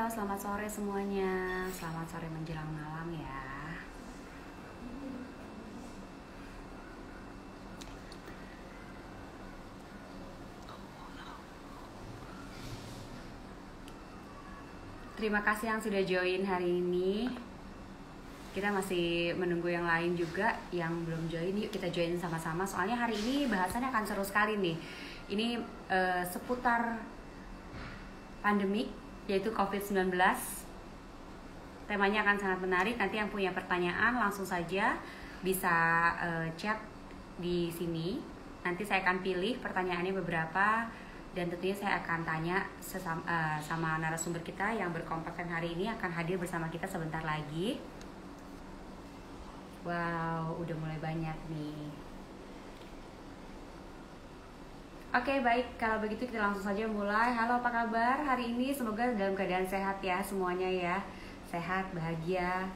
selamat sore semuanya. Selamat sore menjelang malam ya. Terima kasih yang sudah join hari ini. Kita masih menunggu yang lain juga yang belum join. Yuk kita join sama-sama. Soalnya hari ini bahasannya akan seru sekali nih. Ini seputar pandemik, yaitu COVID-19. Temanya akan sangat menarik. Nanti yang punya pertanyaan langsung saja bisa chat di sini. Nanti saya akan pilih pertanyaannya beberapa dan tentunya saya akan tanya sama narasumber kita yang berkompeten hari ini akan hadir bersama kita sebentar lagi. Wow, udah mulai banyak nih. Oke, baik. Kalau begitu kita langsung saja mulai. Halo, apa kabar hari ini? Semoga dalam keadaan sehat ya semuanya ya. Sehat, bahagia,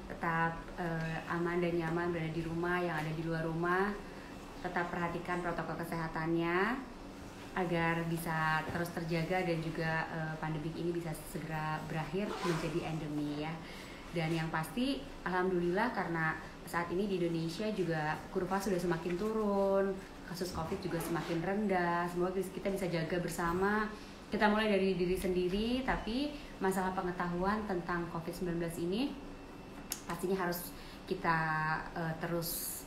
tetap aman dan nyaman berada di rumah. Yang ada di luar rumah, tetap perhatikan protokol kesehatannya agar bisa terus terjaga dan juga pandemi ini bisa segera berakhir menjadi endemi ya. Dan yang pasti, alhamdulillah karena saat ini di Indonesia juga kurva sudah semakin turun, kasus COVID juga semakin rendah. Semoga kita bisa jaga bersama. Kita mulai dari diri sendiri, tapi masalah pengetahuan tentang COVID-19 ini pastinya harus kita terus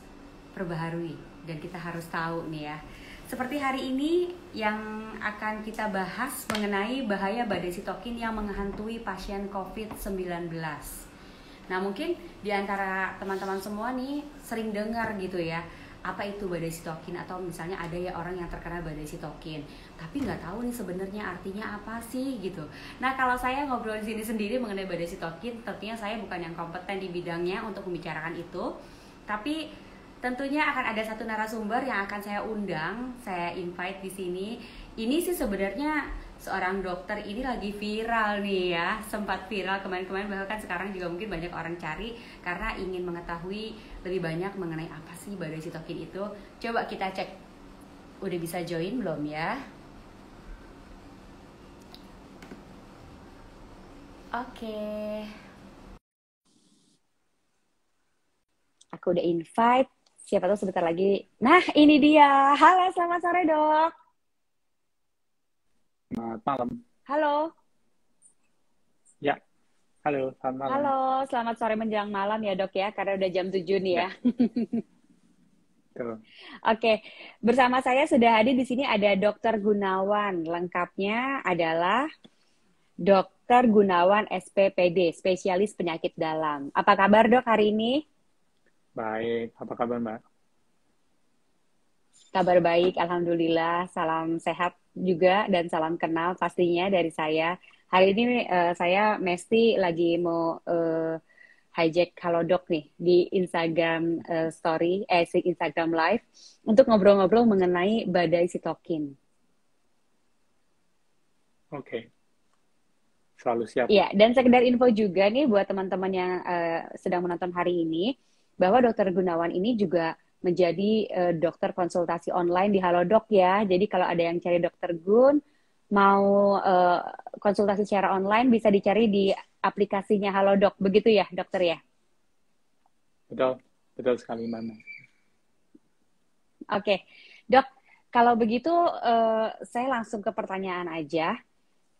perbaharui dan kita harus tahu nih ya. Seperti hari ini yang akan kita bahas mengenai bahaya badai sitokin yang menghantui pasien COVID-19. Nah, mungkin di antara teman-teman semua nih sering dengar gitu ya, apa itu badai sitokin, atau misalnya ada ya orang yang terkena badai sitokin tapi nggak tahu nih sebenarnya artinya apa sih gitu. Nah, kalau saya ngobrol di sini sendiri mengenai badai sitokin, tentunya saya bukan yang kompeten di bidangnya untuk membicarakan itu, tapi tentunya akan ada satu narasumber yang akan saya undang, saya invite di sini. Ini sih sebenarnya seorang dokter ini lagi viral nih ya, sempat viral kemarin-kemarin, bahkan sekarang juga mungkin banyak orang cari karena ingin mengetahui lebih banyak mengenai apa sih badai sitokin itu. Coba kita cek, udah bisa join belum ya? Oke, aku udah invite. Siapa tahu sebentar lagi. Nah, ini dia. Halo, selamat sore dok. Selamat malam. Halo. Ya, halo, selamat malam. Halo, selamat sore menjelang malam ya dok ya, karena udah jam 7 nih Ya, ya. betul. Oke, bersama saya sudah hadir di sini ada Dokter Gunawan. Lengkapnya adalah Dokter Gunawan SPPD, spesialis penyakit dalam. Apa kabar dok hari ini? Baik, apa kabar Mbak? Kabar baik, alhamdulillah. Salam sehat juga dan salam kenal pastinya dari saya. Hari ini saya Mesti lagi mau hijack Halodoc nih di Instagram story, Instagram live untuk ngobrol-ngobrol mengenai badai sitokin. Oke, selalu siap. Iya, dan sekedar info juga nih buat teman-teman yang sedang menonton hari ini, bahwa Dokter Gunawan ini juga menjadi dokter konsultasi online di Halodoc ya. Jadi kalau ada yang cari Dokter Gun, mau konsultasi secara online bisa dicari di aplikasinya Halodoc, begitu ya dokter ya? Betul, betul sekali Mbak. Oke, dok, kalau begitu saya langsung ke pertanyaan aja.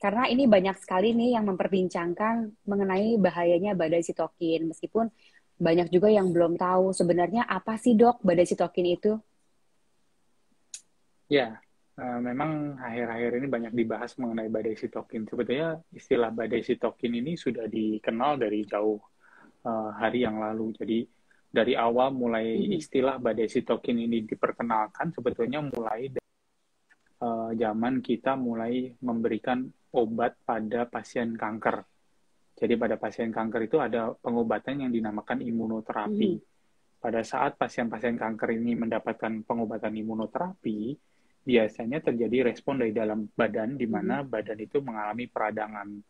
Karena ini banyak sekali nih yang memperbincangkan mengenai bahayanya badai sitokin. Meskipun banyak juga yang belum tahu sebenarnya apa sih dok badai sitokin itu? Ya, memang akhir-akhir ini banyak dibahas mengenai badai sitokin. Sebetulnya istilah badai sitokin ini sudah dikenal dari jauh hari yang lalu. Jadi dari awal mulai Mhm. istilah badai sitokin ini diperkenalkan, sebetulnya mulai zaman kita mulai memberikan obat pada pasien kanker. Jadi pada pasien kanker itu ada pengobatan yang dinamakan imunoterapi. Mhm. Pada saat pasien-pasien kanker ini mendapatkan pengobatan imunoterapi, biasanya terjadi respon dari dalam badan, di Mhm. mana badan itu mengalami peradangan.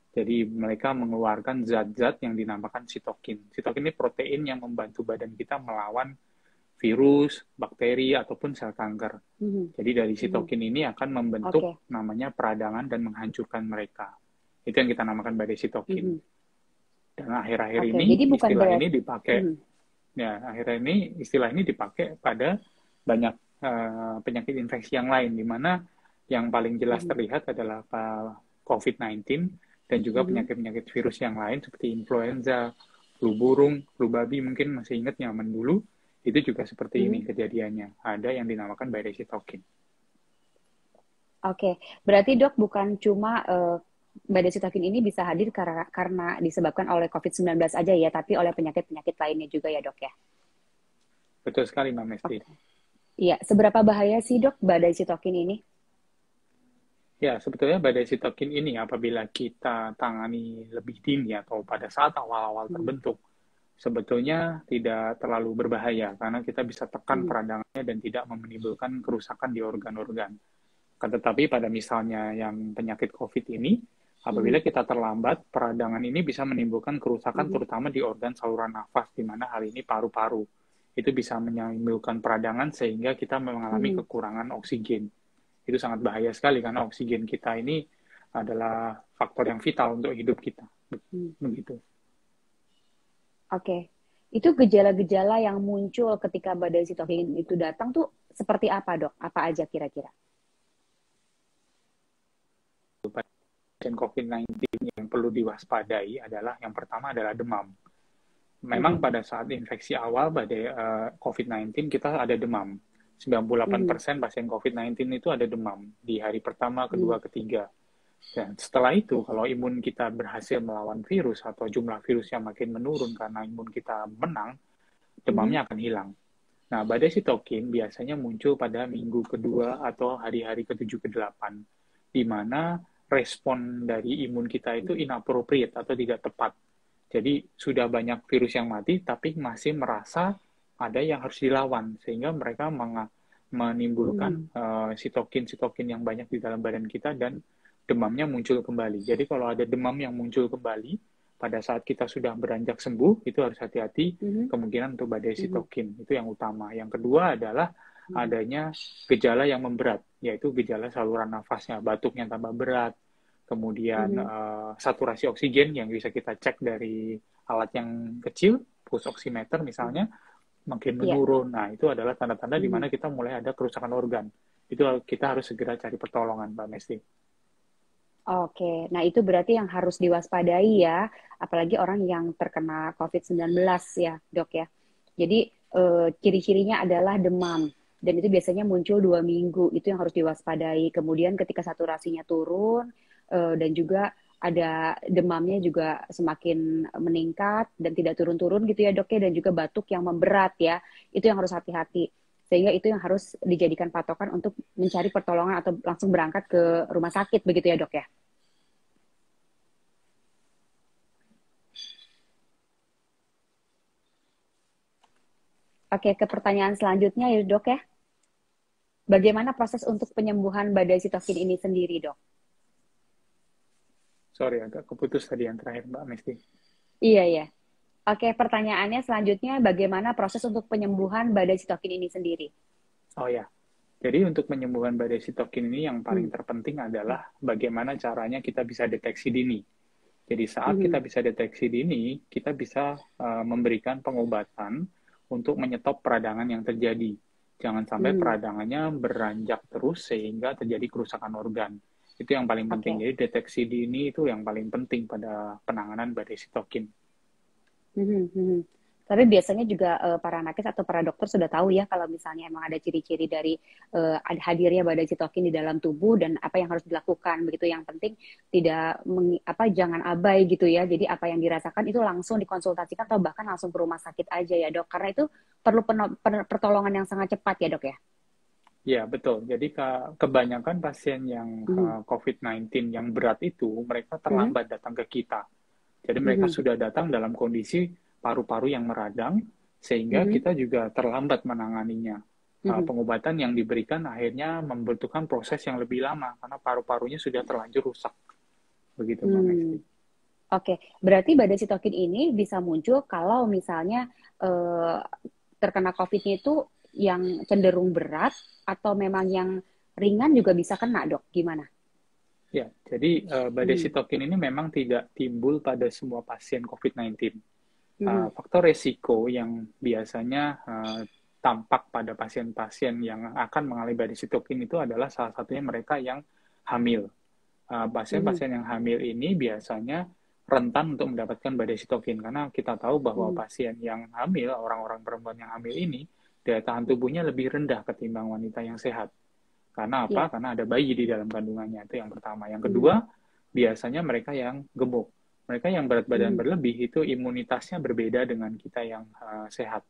Jadi mereka mengeluarkan zat-zat yang dinamakan sitokin. Sitokin ini protein yang membantu badan kita melawan virus, bakteri, ataupun sel kanker. Mhm. Jadi dari Mhm. sitokin ini akan membentuk Oke. namanya peradangan dan menghancurkan mereka. Itu yang kita namakan badai sitokin. Dan akhir-akhir Oke, ini jadi bukan istilah berarti ini dipakai, ya akhir-akhir ini istilah ini dipakai pada banyak penyakit infeksi yang lain, di mana yang paling jelas terlihat adalah COVID-19 dan juga penyakit-penyakit virus yang lain seperti influenza, flu burung, flu babi, mungkin masih ingat nyaman dulu, itu juga seperti ini kejadiannya. Ada yang dinamakan badai sitokin. Oke, berarti dok bukan cuma badai sitokin ini bisa hadir karena disebabkan oleh COVID-19 aja ya, tapi oleh penyakit-penyakit lainnya juga ya dok ya? Betul sekali Mbak Mesti. Iya, seberapa bahaya sih dok badai sitokin ini? Ya, sebetulnya badai sitokin ini apabila kita tangani lebih dini atau pada saat awal-awal terbentuk, sebetulnya tidak terlalu berbahaya karena kita bisa tekan peradangannya dan tidak menimbulkan kerusakan di organ-organ. Tetapi pada misalnya yang penyakit COVID ini, apabila kita terlambat, peradangan ini bisa menimbulkan kerusakan terutama di organ saluran nafas, di mana hal ini paru-paru. Itu bisa menimbulkan peradangan sehingga kita mengalami kekurangan oksigen. Itu sangat bahaya sekali karena oksigen kita ini adalah faktor yang vital untuk hidup kita. Begitu. Oke. Itu gejala-gejala yang muncul ketika badai sitokin itu datang tuh seperti apa dok? Apa aja kira-kira? Pasien COVID-19 yang perlu diwaspadai adalah yang pertama adalah demam. Memang pada saat infeksi awal badai COVID-19 kita ada demam. 98% pasien COVID-19 itu ada demam di hari pertama, kedua, ketiga. Dan setelah itu, kalau imun kita berhasil melawan virus atau jumlah virusnya makin menurun karena imun kita menang, demamnya akan hilang. Nah, badai sitokin biasanya muncul pada minggu kedua atau hari-hari ke-7 ke-8, di mana respon dari imun kita itu inappropriate atau tidak tepat. Jadi, sudah banyak virus yang mati, tapi masih merasa ada yang harus dilawan, sehingga mereka menimbulkan sitokin-sitokin yang banyak di dalam badan kita dan demamnya muncul kembali. Jadi kalau ada demam yang muncul kembali, pada saat kita sudah beranjak sembuh, itu harus hati-hati kemungkinan untuk badai sitokin. Itu yang utama. Yang kedua adalah adanya gejala yang memberat, yaitu gejala saluran nafasnya, batuknya tambah berat, kemudian saturasi oksigen yang bisa kita cek dari alat yang kecil, pulse oximeter misalnya, makin menurun. Nah, itu adalah tanda-tanda di mana kita mulai ada kerusakan organ. Itu kita harus segera cari pertolongan, Mbak Mesti. Oke, nah itu berarti yang harus diwaspadai ya, apalagi orang yang terkena COVID-19 ya, dok ya. Jadi ciri-cirinya adalah demam, dan itu biasanya muncul 2 minggu, itu yang harus diwaspadai. Kemudian ketika saturasinya turun, dan juga ada demamnya juga semakin meningkat dan tidak turun-turun gitu ya dok ya, dan juga batuk yang memberat ya, itu yang harus hati-hati. Sehingga itu yang harus dijadikan patokan untuk mencari pertolongan atau langsung berangkat ke rumah sakit begitu ya dok ya. Oke, ke pertanyaan selanjutnya ya dok ya. Bagaimana proses untuk penyembuhan badai sitokin ini sendiri dok? Sorry, agak keputus tadi yang terakhir, Mbak Mesti. Iya, iya. Oke, pertanyaannya selanjutnya, bagaimana proses untuk penyembuhan badai sitokin ini sendiri? Oh ya, jadi untuk penyembuhan badai sitokin ini yang paling terpenting adalah bagaimana caranya kita bisa deteksi dini. Jadi saat kita bisa deteksi dini, kita bisa memberikan pengobatan untuk menyetop peradangan yang terjadi. Jangan sampai peradangannya beranjak terus sehingga terjadi kerusakan organ. Itu yang paling penting. Jadi deteksi dini itu yang paling penting pada penanganan badai sitokin. Tapi biasanya juga para nakes atau para dokter sudah tahu ya kalau misalnya emang ada ciri-ciri dari hadirnya badai sitokin di dalam tubuh dan apa yang harus dilakukan begitu. Yang penting tidak jangan abai gitu ya. Jadi apa yang dirasakan itu langsung dikonsultasikan atau bahkan langsung ke rumah sakit aja ya dok. Karena itu perlu pertolongan yang sangat cepat ya dok ya. Ya, betul. Jadi kebanyakan pasien yang COVID-19 yang berat itu, mereka terlambat datang ke kita. Jadi mereka sudah datang dalam kondisi paru-paru yang meradang, sehingga kita juga terlambat menanganinya. Pengobatan yang diberikan akhirnya membutuhkan proses yang lebih lama, karena paru-parunya sudah terlanjur rusak. Begitu, Mbak Mesti. Oke, berarti badai sitokin ini bisa muncul kalau misalnya terkena COVID-nya itu yang cenderung berat atau memang yang ringan juga bisa kena dok, gimana? Ya, jadi badai sitokin ini memang tidak timbul pada semua pasien COVID-19. Faktor resiko yang biasanya tampak pada pasien-pasien yang akan mengalami badai sitokin itu adalah salah satunya mereka yang hamil. Pasien-pasien yang hamil ini biasanya rentan untuk mendapatkan badai sitokin karena kita tahu bahwa pasien yang hamil, orang-orang perempuan yang hamil ini, daya tahan tubuhnya lebih rendah ketimbang wanita yang sehat. Karena apa? Yeah. Karena ada bayi di dalam kandungannya. Itu yang pertama. Yang kedua, biasanya mereka yang gemuk. Mereka yang berat badan berlebih itu imunitasnya berbeda dengan kita yang sehat.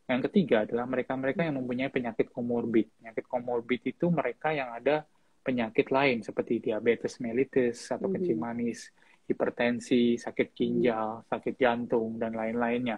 Yang ketiga adalah mereka-mereka yang mempunyai penyakit komorbid. Penyakit komorbid itu mereka yang ada penyakit lain seperti diabetes mellitus atau kencing manis, hipertensi, sakit ginjal, sakit jantung, dan lain-lainnya.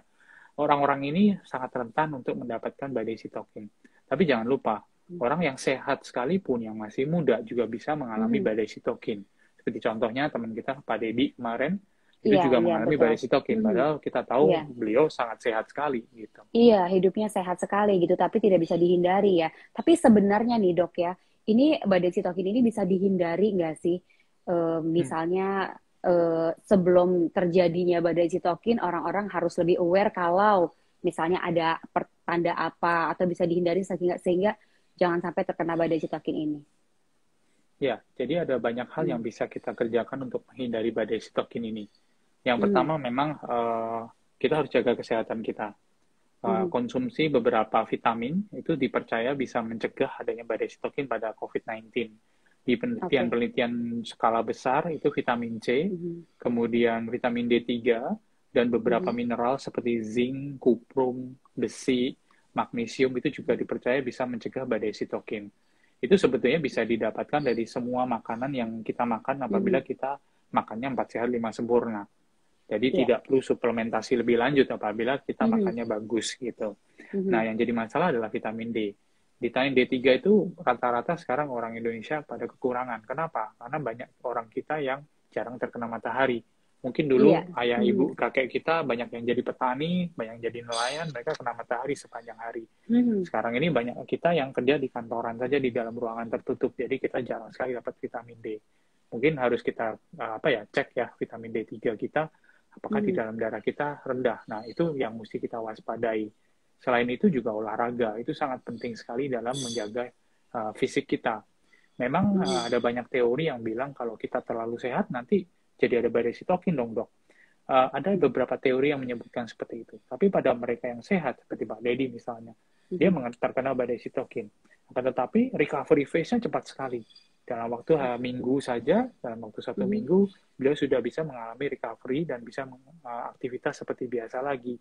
Orang-orang ini sangat rentan untuk mendapatkan badai sitokin. Tapi jangan lupa, orang yang sehat sekalipun, yang masih muda, juga bisa mengalami badai sitokin. Seperti contohnya teman kita, Pak Dedi kemarin, itu juga mengalami badai sitokin. Padahal kita tahu beliau sangat sehat sekali. Gitu. Iya, hidupnya sehat sekali gitu, tapi tidak bisa dihindari ya. Tapi sebenarnya nih dok ya, ini badai sitokin ini bisa dihindari nggak sih? Misalnya sebelum terjadinya badai sitokin, orang-orang harus lebih aware kalau misalnya ada pertanda apa, atau bisa dihindari sehingga jangan sampai terkena badai sitokin ini. Ya, jadi ada banyak hal yang bisa kita kerjakan untuk menghindari badai sitokin ini. Yang pertama memang kita harus jaga kesehatan kita. Konsumsi beberapa vitamin itu dipercaya bisa mencegah adanya badai sitokin pada COVID-19. Di penelitian-penelitian skala besar itu vitamin C, kemudian vitamin D3, dan beberapa mineral seperti zinc, kuprum, besi, magnesium itu juga dipercaya bisa mencegah badai sitokin. Itu sebetulnya bisa didapatkan dari semua makanan yang kita makan apabila kita makannya 4 sehat 5 sempurna. Jadi tidak perlu suplementasi lebih lanjut apabila kita makannya bagus gitu. Nah, yang jadi masalah adalah vitamin D. Vitamin D3 itu rata-rata sekarang orang Indonesia pada kekurangan. Kenapa? Karena banyak orang kita yang jarang terkena matahari. Mungkin dulu ayah, ibu, kakek kita banyak yang jadi petani, banyak yang jadi nelayan, mereka kena matahari sepanjang hari. Sekarang ini banyak kita yang kerja di kantoran saja di dalam ruangan tertutup, jadi kita jarang sekali dapat vitamin D. Mungkin harus kita cek ya vitamin D3 kita, apakah di dalam darah kita rendah. Nah, itu yang mesti kita waspadai. Selain itu juga olahraga, itu sangat penting sekali dalam menjaga fisik kita. Memang ada banyak teori yang bilang kalau kita terlalu sehat nanti jadi ada badai sitokin dong dok. Ada beberapa teori yang menyebutkan seperti itu. Tapi pada mereka yang sehat, seperti Pak Dedi misalnya, dia terkena badai sitokin. Akan tetapi recovery phase-nya cepat sekali. Dalam waktu minggu saja, dalam waktu 1 minggu, beliau sudah bisa mengalami recovery dan bisa aktivitas seperti biasa lagi.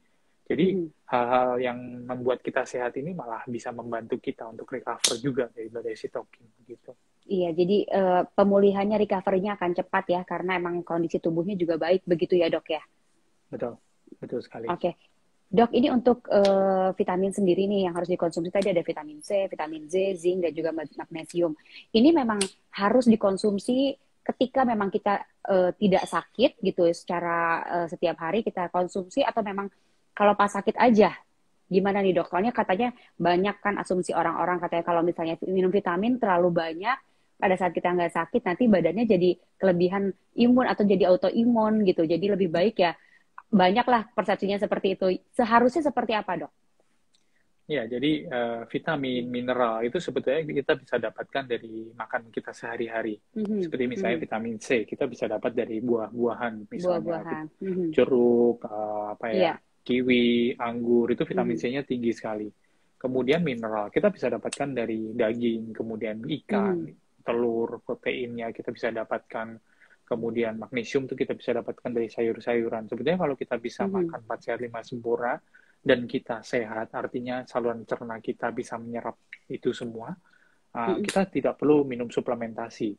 Jadi hal-hal yang membuat kita sehat ini malah bisa membantu kita untuk recover juga dari badai sitokin gitu. Iya, jadi pemulihannya, recovery-nya akan cepat ya, karena emang kondisi tubuhnya juga baik, begitu ya dok ya? Betul, betul sekali. Oke. Dok, ini untuk vitamin sendiri nih yang harus dikonsumsi tadi ada vitamin C, vitamin Z, zinc, dan juga magnesium. Ini memang harus dikonsumsi ketika memang kita tidak sakit gitu, secara setiap hari kita konsumsi, atau memang kalau pas sakit aja? Gimana nih dok? Soalnya katanya banyak kan asumsi orang-orang, katanya kalau misalnya minum vitamin terlalu banyak, pada saat kita nggak sakit, nanti badannya jadi kelebihan imun atau jadi autoimun gitu. Jadi lebih baik ya, banyaklah persepsinya seperti itu. Seharusnya seperti apa dok? Ya, jadi vitamin, mineral itu sebetulnya kita bisa dapatkan dari makan kita sehari-hari. Seperti misalnya vitamin C, kita bisa dapat dari buah-buahan, misalnya jeruk, kiwi, anggur, itu vitamin C-nya tinggi sekali. Kemudian mineral, kita bisa dapatkan dari daging, kemudian ikan, telur, proteinnya kita bisa dapatkan. Kemudian magnesium itu kita bisa dapatkan dari sayur-sayuran. Sebetulnya kalau kita bisa makan 4 sehat 5 sempurna, dan kita sehat, artinya saluran cerna kita bisa menyerap itu semua, kita tidak perlu minum suplementasi.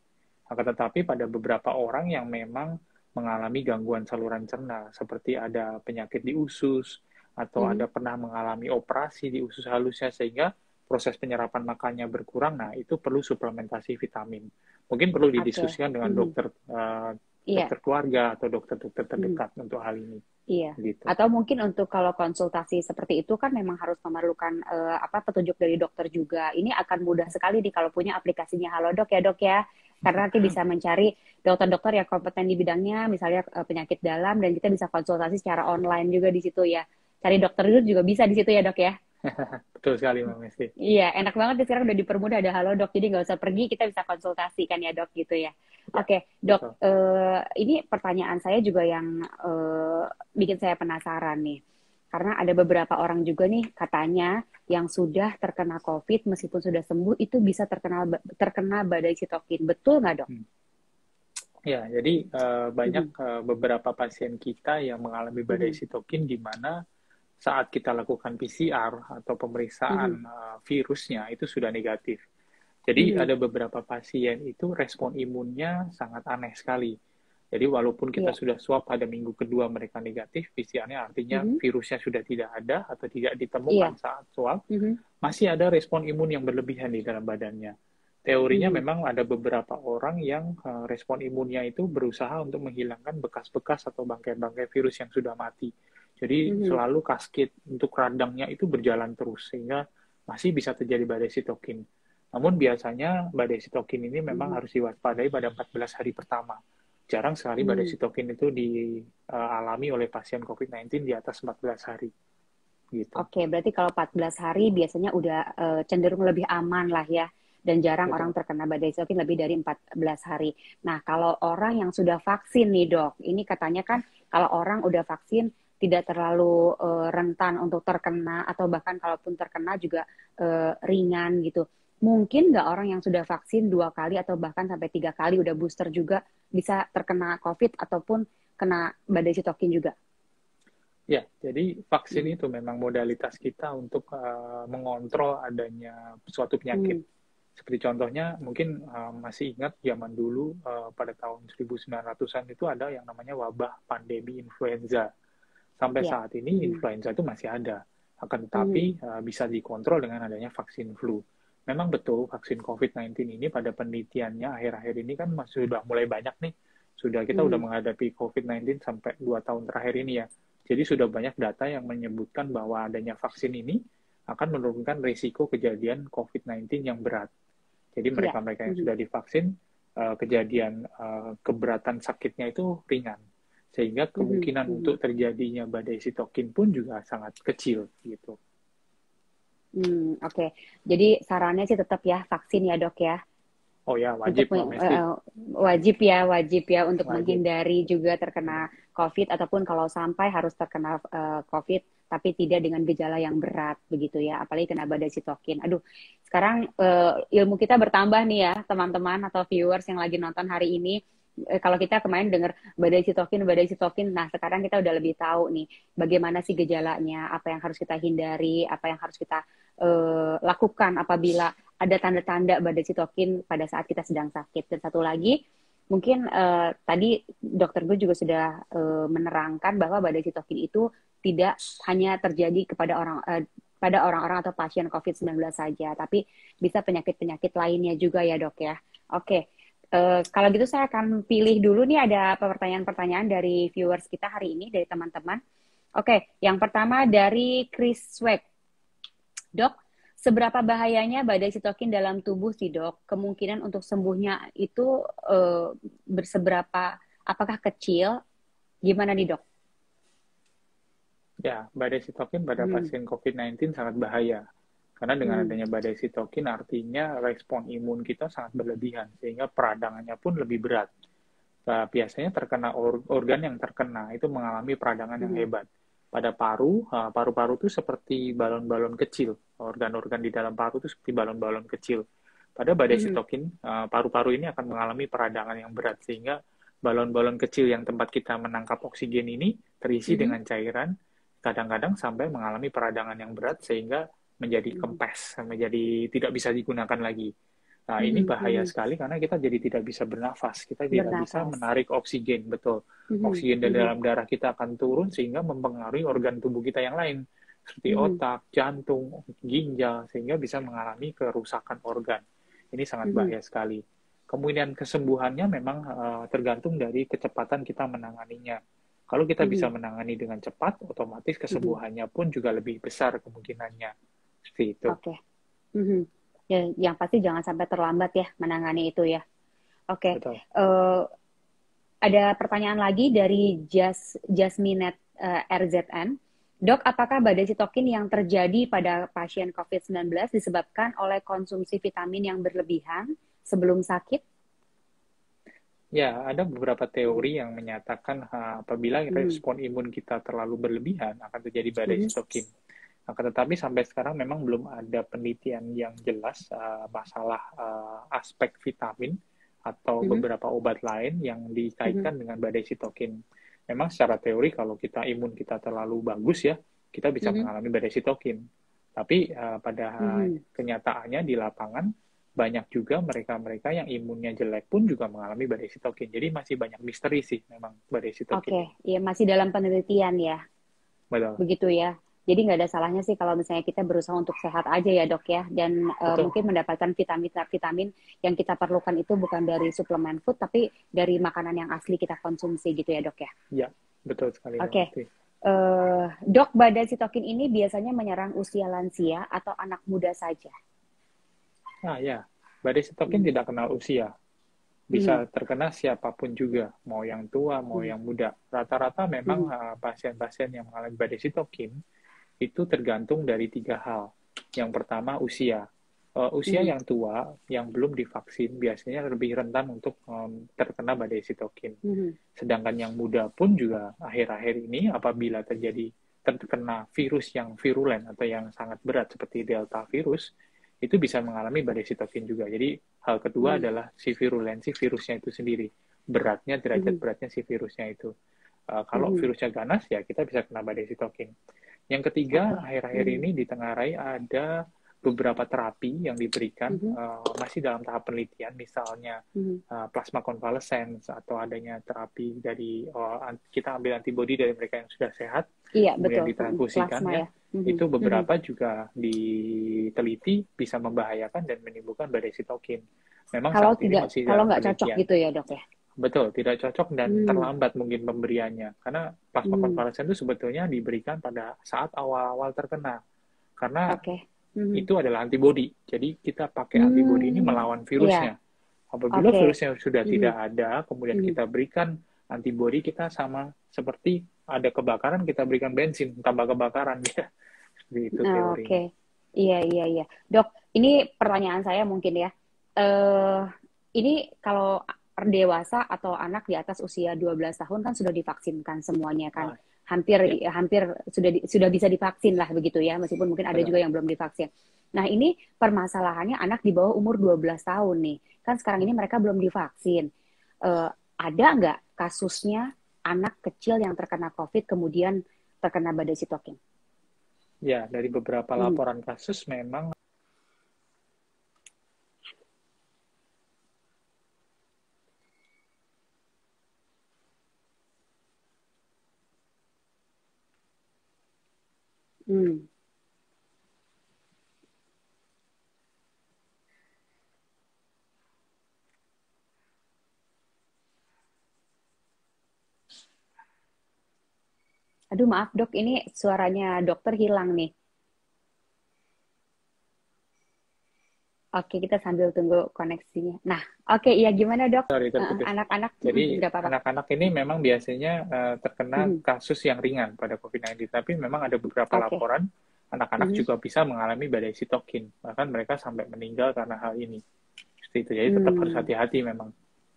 Akan tetapi pada beberapa orang yang memang mengalami gangguan saluran cerna, seperti ada penyakit di usus, atau ada pernah mengalami operasi di usus halusnya, sehingga proses penyerapan makannya berkurang, nah itu perlu suplementasi vitamin. Mungkin perlu didiskusikan dengan dokter keluarga atau dokter-dokter terdekat untuk hal ini. Iya. Gitu. Atau mungkin untuk kalau konsultasi seperti itu kan memang harus memerlukan petunjuk dari dokter juga. Ini akan mudah sekali nih kalau punya aplikasinya Halodoc ya dok ya. karena nanti bisa mencari dokter-dokter yang kompeten di bidangnya, misalnya penyakit dalam, dan kita bisa konsultasi secara online juga di situ ya. Cari dokter itu juga bisa di situ ya dok ya. Betul sekali Mbak Mesti. Iya, enak banget nih sekarang udah dipermudah ada Halo Dok, jadi nggak usah pergi, kita bisa konsultasi kan ya dok gitu ya. Ya, Oke, dok, betul. ini pertanyaan saya juga yang bikin saya penasaran nih. Karena ada beberapa orang juga nih katanya yang sudah terkena COVID meskipun sudah sembuh itu bisa terkena badai sitokin. Betul nggak dok? Hmm. Ya, jadi banyak Mhm, beberapa pasien kita yang mengalami badai mhm, sitokin di mana saat kita lakukan PCR atau pemeriksaan mhm, virusnya itu sudah negatif. Jadi mhm. ada beberapa pasien itu respon imunnya sangat aneh sekali. Jadi walaupun kita Iya. sudah swab pada minggu kedua mereka negatif, PCR-nya artinya Mhm, virusnya sudah tidak ada atau tidak ditemukan iya. saat swab, Mhm, masih ada respon imun yang berlebihan di dalam badannya. Teorinya mhm, memang ada beberapa orang yang respon imunnya itu berusaha untuk menghilangkan bekas-bekas atau bangkai-bangkai virus yang sudah mati. Jadi mhm, selalu kasket untuk radangnya itu berjalan terus sehingga masih bisa terjadi badai sitokin. Namun biasanya badai sitokin ini memang mhm, harus diwaspadai pada 14 hari pertama. Jarang sekali badai mhm. sitokin itu dialami oleh pasien COVID-19 di atas 14 hari gitu. Oke, berarti kalau 14 hari biasanya udah cenderung lebih aman lah ya. Dan jarang orang Betul. terkena badai sitokin lebih dari 14 hari. Nah, kalau orang yang sudah vaksin nih dok, ini katanya kan kalau orang udah vaksin tidak terlalu rentan untuk terkena atau bahkan kalaupun terkena juga ringan gitu. Mungkin nggak orang yang sudah vaksin 2 kali atau bahkan sampai 3 kali udah booster juga bisa terkena COVID ataupun kena badai sitokin juga? Ya, jadi vaksin Hmm. itu memang modalitas kita untuk mengontrol adanya suatu penyakit. Hmm. Seperti contohnya, mungkin masih ingat zaman dulu pada tahun 1900-an itu ada yang namanya wabah pandemi influenza. Sampai Ya. saat ini Mhm. influenza itu masih ada. Akan Mhm. tetapi bisa dikontrol dengan adanya vaksin flu. Memang betul vaksin COVID-19 ini pada penelitiannya akhir-akhir ini kan masih sudah mulai banyak nih. Kita udah Mhm. menghadapi COVID-19 sampai 2 tahun terakhir ini ya. Jadi sudah banyak data yang menyebutkan bahwa adanya vaksin ini akan menurunkan risiko kejadian COVID-19 yang berat. Jadi Iya. mereka-mereka yang Mhm. sudah divaksin, kejadian keberatan sakitnya itu ringan. Sehingga Mhm. kemungkinan Mhm. untuk terjadinya badai sitokin pun juga sangat kecil gitu. Oke. Jadi sarannya sih tetap ya vaksin ya dok ya. Oh ya, Untuk wajib Mbak Mesti. wajib ya untuk Wajib. menghindari juga Benar. terkena COVID ataupun kalau sampai harus terkena COVID tapi tidak dengan gejala yang berat begitu ya. Apalagi kena badai sitokin. Aduh, sekarang ilmu kita bertambah nih ya teman-teman atau viewers yang lagi nonton hari ini. Kalau kita kemarin dengar badai sitokin, nah sekarang kita udah lebih tahu nih bagaimana sih gejalanya, apa yang harus kita hindari, apa yang harus kita lakukan apabila ada tanda-tanda badai sitokin pada saat kita sedang sakit. Dan satu lagi, mungkin tadi dokter gue juga sudah menerangkan bahwa badai sitokin itu tidak hanya terjadi kepada pada orang-orang atau pasien COVID-19 saja, tapi bisa penyakit-penyakit lainnya juga ya dok ya. Oke, kalau gitu saya akan pilih dulu nih ada pertanyaan-pertanyaan dari viewers kita hari ini, dari teman-teman. Oke, yang pertama dari Chris Swag. Dok, seberapa bahayanya badai sitokin dalam tubuh sih dok? Kemungkinan untuk sembuhnya itu berseberapa? Apakah kecil? Gimana nih dok? Ya, badai sitokin pada Hmm. pasien COVID-19 sangat bahaya. Karena dengan Hmm. adanya badai sitokin artinya respon imun kita sangat berlebihan, sehingga peradangannya pun lebih berat. Nah, biasanya terkena organ yang terkena itu mengalami peradangan yang Hmm. hebat. Pada paru, paru-paru itu seperti balon-balon kecil. Organ-organ di dalam paru itu seperti balon-balon kecil. Pada badai Hmm. sitokin, paru-paru ini akan mengalami peradangan yang berat sehingga balon-balon kecil yang tempat kita menangkap oksigen ini terisi Hmm. dengan cairan, kadang-kadang sampai mengalami peradangan yang berat sehingga menjadi Hmm. kempes, menjadi tidak bisa digunakan lagi. Nah, ini Hmm. bahaya Hmm. sekali karena kita jadi tidak bisa bernafas, kita tidak bisa Bernafas. menarik oksigen, betul. Hmm. Oksigen dari Hmm. dalam darah kita akan turun sehingga mempengaruhi organ tubuh kita yang lain, seperti Hmm. otak, jantung, ginjal, sehingga bisa mengalami kerusakan organ. Ini sangat Hmm. bahaya sekali. Kemudian kesembuhannya memang tergantung dari kecepatan kita menanganinya. Kalau kita bisa Hmm. menangani dengan cepat, otomatis Hmm. kesembuhannya pun juga lebih besar kemungkinannya. Seperti itu. Oke. Hmm. Ya, yang pasti jangan sampai terlambat ya menangani itu ya. Oke. Betul. Ada pertanyaan lagi dari Jasminet RZN. Dok, apakah badai sitokin yang terjadi pada pasien COVID-19 disebabkan oleh konsumsi vitamin yang berlebihan sebelum sakit? Ya, ada beberapa teori yang menyatakan apabila Hmm. respon imun kita terlalu berlebihan akan terjadi badai Mhm. sitokin. Akan tetapi sampai sekarang memang belum ada penelitian yang jelas masalah aspek vitamin atau Mhm. beberapa obat lain yang Mhm. dikaitkan dengan badai sitokin. Memang secara teori kalau kita imun kita terlalu bagus ya, kita bisa Mhm. mengalami badai sitokin. Tapi pada Mhm. kenyataannya di lapangan banyak juga mereka-mereka yang imunnya jelek pun juga mengalami badai sitokin. Jadi masih banyak misteri sih memang badai sitokin Oke, ini. ya masih dalam penelitian ya, Betul. begitu ya. Jadi nggak ada salahnya sih kalau misalnya kita berusaha untuk sehat aja ya dok ya, dan Betul. mungkin mendapatkan vitamin-vitamin yang kita perlukan itu bukan dari suplemen food, tapi dari makanan yang asli kita konsumsi gitu ya dok ya. Ya, betul sekali Mbak Oke, Musti. dok, badai sitokin ini biasanya menyerang usia lansia atau anak muda saja? Ah ya, badai sitokin Hmm. tidak kenal usia. Hmm. Bisa terkena siapapun juga, mau yang tua, mau Hmm. yang muda. Rata-rata memang Hmm. pasien-pasien yang mengalami badai sitokin itu tergantung dari 3 hal. Yang pertama, usia. Usia Hmm. yang tua, yang belum divaksin, biasanya lebih rentan untuk terkena badai sitokin. Hmm. Sedangkan yang muda pun juga akhir-akhir ini apabila terkena virus yang virulen atau yang sangat berat seperti Delta virus, itu bisa mengalami badai sitokin juga. Jadi hal kedua Hmm. adalah si virulensi virusnya itu sendiri. Beratnya, derajat Hmm. beratnya si virusnya itu. Kalau Hmm. virusnya ganas, ya kita bisa kena badai sitokin. Yang ketiga, Oke. akhir-akhir Hmm. ini ditengarai ada beberapa terapi yang diberikan Hmm. masih dalam tahap penelitian, misalnya Hmm. plasma convalescence atau adanya terapi dari kita ambil antibodi dari mereka yang sudah sehat, Iya kemudian betul. ditransfusikan Plasma ya, ya. Hmm. itu Hmm. beberapa juga diteliti bisa membahayakan dan menimbulkan badai sitokin. Memang Kalau saat ini tidak, masih kalau dalam nggak cocok penelitian. gitu ya dok ya. Betul, tidak cocok dan Hmm. terlambat mungkin pemberiannya. Karena plasma Hmm. konvalesen itu sebetulnya diberikan pada saat awal-awal terkena. Karena Oke. Hmm. itu adalah antibodi. Jadi kita pakai antibodi ini Hmm. melawan Iya. virusnya. Apabila Oke. virusnya sudah Hmm. tidak ada, kemudian Hmm. kita berikan antibodi, kita sama seperti ada kebakaran, kita berikan bensin, tambah kebakaran. Ya. Seperti itu Oke. teorinya. Iya, iya, iya. Dok, ini pertanyaan saya mungkin ya. Ini kalau dewasa atau anak di atas usia 12 tahun kan sudah divaksinkan semuanya kan. Ah, Hampir ya, hampir sudah bisa divaksin lah begitu ya, meskipun mungkin ada juga benar. yang belum divaksin. Nah, ini permasalahannya anak di bawah umur 12 tahun nih. Kan sekarang ini mereka belum divaksin. Eh, ada nggak kasusnya anak kecil yang terkena COVID kemudian terkena badai sitokin? Ya, dari beberapa Hmm. laporan kasus memang Hmm. Aduh maaf dok, ini suaranya dokter hilang nih. Oke, kita sambil tunggu koneksinya. Nah, oke, iya gimana dok? sorry terputus. Anak-anak, Jadi nggak apa-apa. anak-anak ini memang biasanya terkena Mhm. kasus yang ringan pada COVID-19, tapi memang ada beberapa Oke. laporan anak-anak Mhm. juga bisa mengalami badai sitokin, bahkan mereka sampai meninggal karena hal ini. Seperti itu. Jadi tetap harus Hmm. hati-hati memang.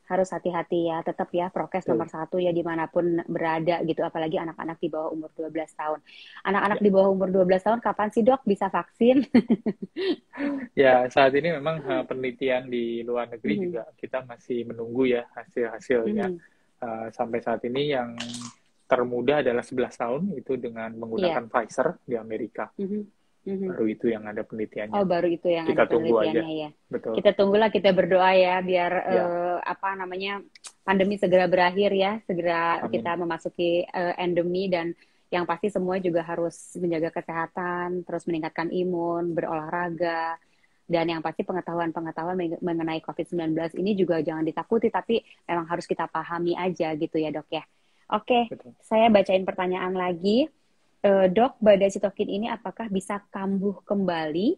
Harus hati-hati ya, tetap ya prokes nomor Betul. 1 ya dimanapun berada gitu, apalagi anak-anak di bawah umur 12 tahun. Anak-anak Ya. di bawah umur 12 tahun kapan sih dok bisa vaksin? Ya, saat ini memang penelitian di luar negeri Mhm. juga kita masih menunggu ya hasil-hasilnya. Mhm. Sampai saat ini yang termuda adalah 11 tahun itu dengan Iya. menggunakan Pfizer di Amerika. Mhm. Mhm. Baru itu yang ada Oh, penelitiannya. baru itu yang ada Kita tunggu aja. penelitiannya ya. Betul. Kita tunggulah, kita berdoa ya biar Ya, apa namanya pandemi segera berakhir ya, segera amin. kita memasuki endemi, dan yang pasti semua juga harus menjaga kesehatan, terus meningkatkan imun, berolahraga, dan yang pasti pengetahuan-pengetahuan mengenai COVID-19 ini juga jangan ditakuti, tapi memang harus kita pahami aja gitu ya dok ya. Oke, Betul. saya bacain pertanyaan lagi. Dok, badai sitokin ini apakah bisa kambuh kembali?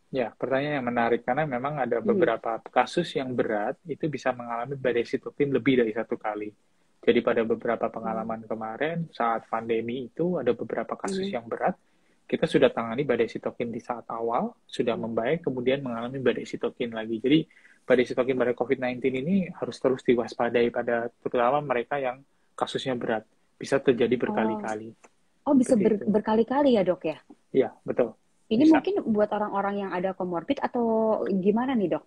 Ya, pertanyaan yang menarik karena memang ada Hmm. beberapa kasus yang berat itu bisa mengalami badai sitokin lebih dari satu kali. Jadi pada beberapa Hmm. pengalaman kemarin saat pandemi itu ada beberapa kasus Hmm. yang berat, kita sudah tangani badai sitokin di saat awal, sudah Hmm. membaik, kemudian mengalami badai sitokin lagi. Jadi badai sitokin pada COVID-19 ini harus terus diwaspadai pada terutama mereka yang kasusnya berat. Bisa terjadi Oh, berkali-kali. oh bisa Begitu. berkali-kali ya dok ya? Iya, betul. Ini Bisa. mungkin buat orang-orang yang ada komorbid atau gimana nih dok?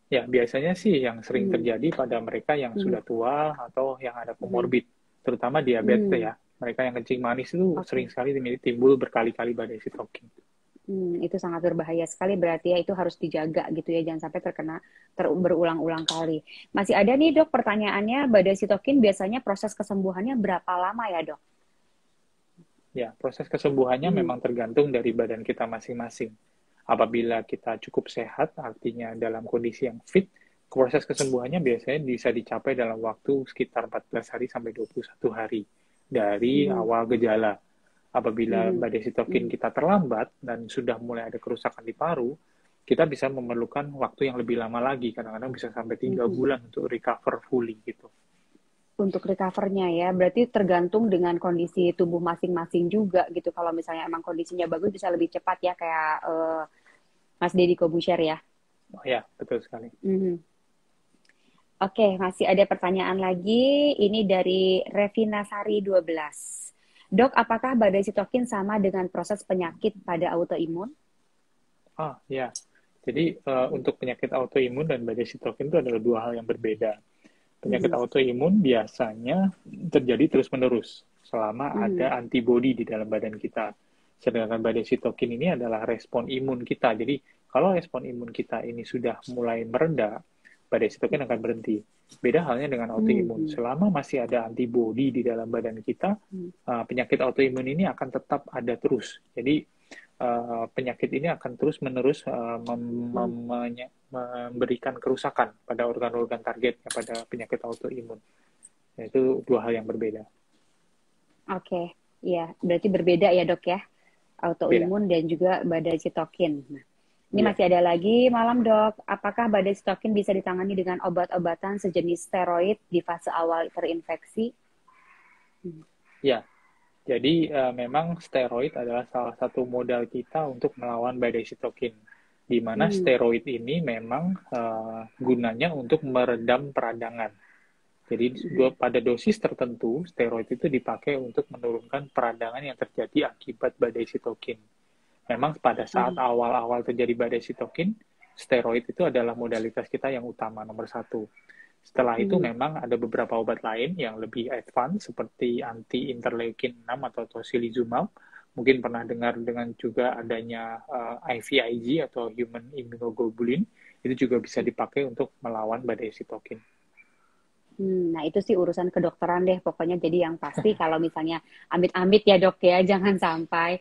Ya, biasanya sih yang sering Hmm. terjadi pada mereka yang Hmm. sudah tua atau yang ada Hmm. komorbid, terutama diabetes Hmm. ya. Mereka yang kencing manis itu sering Oke. sekali timbul berkali-kali badai sitokin. Itu sangat berbahaya sekali berarti ya itu harus dijaga gitu ya jangan sampai terkena berulang-ulang kali. Masih ada nih dok pertanyaannya badai sitokin biasanya proses kesembuhannya berapa lama ya dok? Ya, proses kesembuhannya Hmm. memang tergantung dari badan kita masing-masing. Apabila kita cukup sehat, artinya dalam kondisi yang fit, proses kesembuhannya biasanya bisa dicapai dalam waktu sekitar 14 hari sampai 21 hari dari Hmm. awal gejala. Apabila Hmm. badai sitokin Hmm. kita terlambat dan sudah mulai ada kerusakan di paru, kita bisa memerlukan waktu yang lebih lama lagi, kadang-kadang bisa sampai 3 Hmm. bulan untuk recover fully gitu. Untuk recovernya ya, berarti tergantung dengan kondisi tubuh masing-masing juga gitu. Kalau misalnya emang kondisinya bagus bisa lebih cepat ya kayak Mas Deddy Kobusier ya. Oh ya, betul sekali. Mhm. Oke, masih ada pertanyaan lagi. Ini dari Revina Sari 12. Dok, apakah badai sitokin sama dengan proses penyakit pada autoimun? Ya. Jadi untuk penyakit autoimun dan badai sitokin itu adalah dua hal yang berbeda. Penyakit Mhm. autoimun biasanya terjadi terus-menerus selama Mhm. ada antibodi di dalam badan kita. Sedangkan badai sitokin ini adalah respon imun kita. Jadi kalau respon imun kita ini sudah mulai merendah, badai sitokin akan berhenti. Beda halnya dengan autoimun. Mhm. Selama masih ada antibodi di dalam badan kita, penyakit autoimun ini akan tetap ada terus. Jadi penyakit ini akan terus-menerus Mhm. memberikan kerusakan pada organ-organ targetnya pada penyakit autoimun. Itu dua hal yang berbeda. Oke, iya, berarti berbeda ya dok ya, Beda. autoimun dan juga badai sitokin. Nah, ini Iya. masih ada lagi, malam dok, apakah badai sitokin bisa ditangani dengan obat-obatan sejenis steroid di fase awal terinfeksi? Hmm. Ya. Jadi memang steroid adalah salah satu modal kita untuk melawan badai sitokin. Di mana Hmm. steroid ini memang gunanya untuk meredam peradangan. Jadi Hmm. pada dosis tertentu, steroid itu dipakai untuk menurunkan peradangan yang terjadi akibat badai sitokin. Memang pada saat Hmm. awal-awal terjadi badai sitokin, steroid itu adalah modalitas kita yang utama, nomor satu. Setelah itu Hmm. memang ada beberapa obat lain yang lebih advance, seperti anti-interleukin 6 atau tocilizumab. Mungkin pernah dengar dengan juga adanya IVIG atau Human Immunoglobulin, itu juga bisa dipakai untuk melawan badai sitokin. Nah, itu sih urusan kedokteran deh. Pokoknya jadi yang pasti kalau misalnya amit-amit ya dok ya, jangan sampai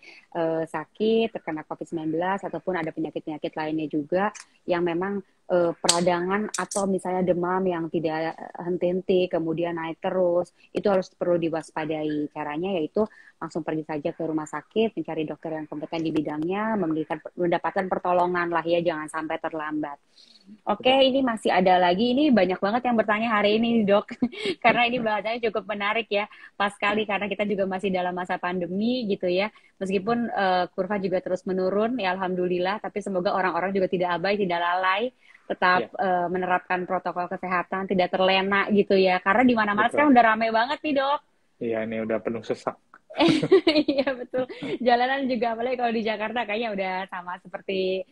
sakit, terkena COVID-19, ataupun ada penyakit-penyakit lainnya juga yang memang peradangan atau misalnya demam yang tidak henti-henti, kemudian naik terus, itu harus perlu diwaspadai. Caranya yaitu langsung pergi saja ke rumah sakit, mencari dokter yang kompeten di bidangnya, mendapatkan pertolongan lah ya, jangan sampai terlambat. Oke, Betul. ini masih ada lagi. Ini banyak banget yang bertanya hari ini, Dok. Karena ini bahasannya cukup menarik ya. Pas sekali karena kita juga masih dalam masa pandemi gitu ya. Meskipun kurva juga terus menurun, ya alhamdulillah. Tapi semoga orang-orang juga tidak abai, tidak lalai, Ya, tetap menerapkan protokol kesehatan, tidak terlena gitu ya. Karena di mana-mana betul. sekarang udah rame banget nih, Dok. Iya, ini udah penuh sesak. Iya betul. Jalanan juga apalagi kalau di Jakarta kayaknya udah sama seperti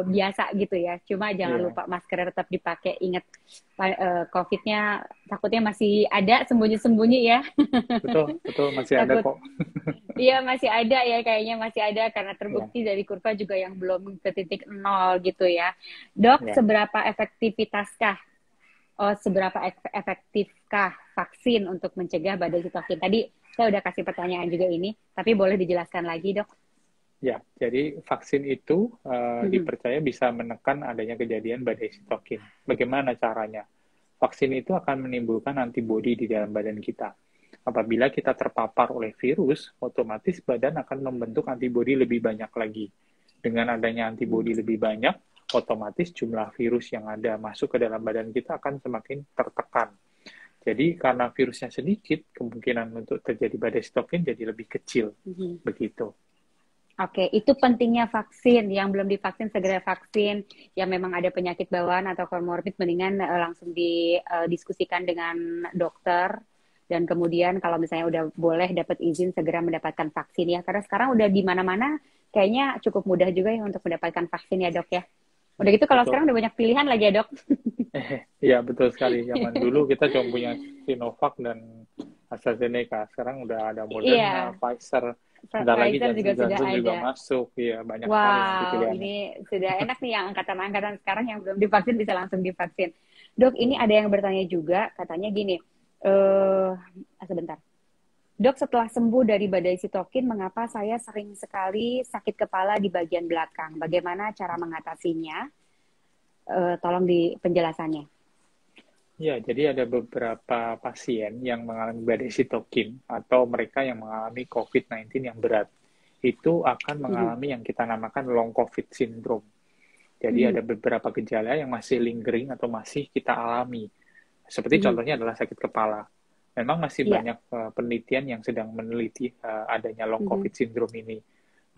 biasa gitu ya. Cuma jangan Iya, lupa masker tetap dipakai. Ingat COVID-nya takutnya masih ada sembunyi-sembunyi ya. betul, betul masih ada Takut. kok. Iya masih ada ya kayaknya masih ada karena Ya, terbukti dari kurva juga yang belum ke titik nol gitu ya. Dok, ya. seberapa efektivitaskah seberapa efektifkah vaksin untuk mencegah badai sitokin? Tadi saya udah kasih pertanyaan juga ini, tapi boleh dijelaskan lagi, Dok? Ya, jadi vaksin itu Mhm. dipercaya bisa menekan adanya kejadian badai sitokin. Bagaimana caranya? Vaksin itu akan menimbulkan antibodi di dalam badan kita. Apabila kita terpapar oleh virus, otomatis badan akan membentuk antibodi lebih banyak lagi. Dengan adanya antibodi lebih banyak, otomatis jumlah virus yang ada masuk ke dalam badan kita akan semakin tertekan. Jadi karena virusnya sedikit, kemungkinan untuk terjadi badai sitokin jadi lebih kecil. Begitu. Oke, itu pentingnya vaksin. Yang belum divaksin segera vaksin. Yang memang ada penyakit bawaan atau komorbid mendingan langsung didiskusikan dengan dokter. Dan kemudian kalau misalnya udah boleh dapat izin segera mendapatkan vaksin ya. Karena sekarang udah di mana-mana kayaknya cukup mudah juga ya untuk mendapatkan vaksin ya dok ya. Udah gitu kalau Betul. sekarang udah banyak pilihan lagi ya dok. Iya betul sekali. Zaman dulu kita cuma punya Sinovac dan AstraZeneca. Sekarang udah ada Moderna, Pfizer. Bentar lagi Pfizer juga sudah Johnson juga ada. masuk. Iya banyak sekali nanti Wow, pilihannya. ini sudah enak nih yang angkatan-angkatan sekarang yang belum divaksin bisa langsung divaksin. Dok, ini ada yang bertanya juga, katanya gini, sebentar. Dok, setelah sembuh dari badai sitokin, mengapa saya sering sekali sakit kepala di bagian belakang? Bagaimana cara mengatasinya? Tolong di penjelasannya. Ya, jadi ada beberapa pasien yang mengalami badai sitokin atau mereka yang mengalami COVID-19 yang berat. Itu akan mengalami yang kita namakan long COVID syndrome. Jadi ada beberapa gejala yang masih lingering atau masih kita alami. Seperti contohnya adalah sakit kepala. Memang masih banyak penelitian yang sedang meneliti adanya long COVID syndrome ini.